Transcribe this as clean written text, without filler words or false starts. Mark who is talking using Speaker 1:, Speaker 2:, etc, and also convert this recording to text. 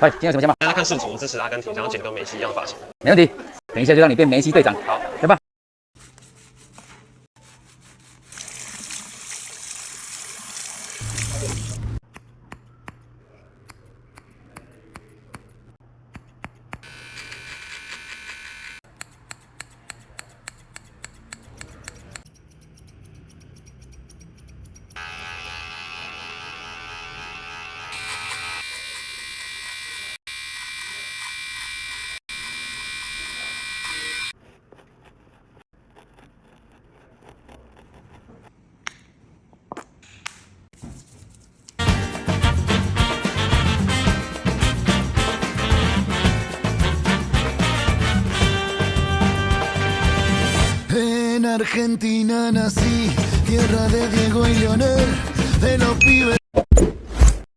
Speaker 1: 嗨，今天有什么想法？
Speaker 2: 大家看世足支持阿根廷，想要剪跟梅西一样的发型。
Speaker 1: 没问题，等一下就让你变梅西队长。
Speaker 2: 好，
Speaker 1: 来吧。
Speaker 3: En Argentina nací, tierra de Diego y Leonel, de los pibes.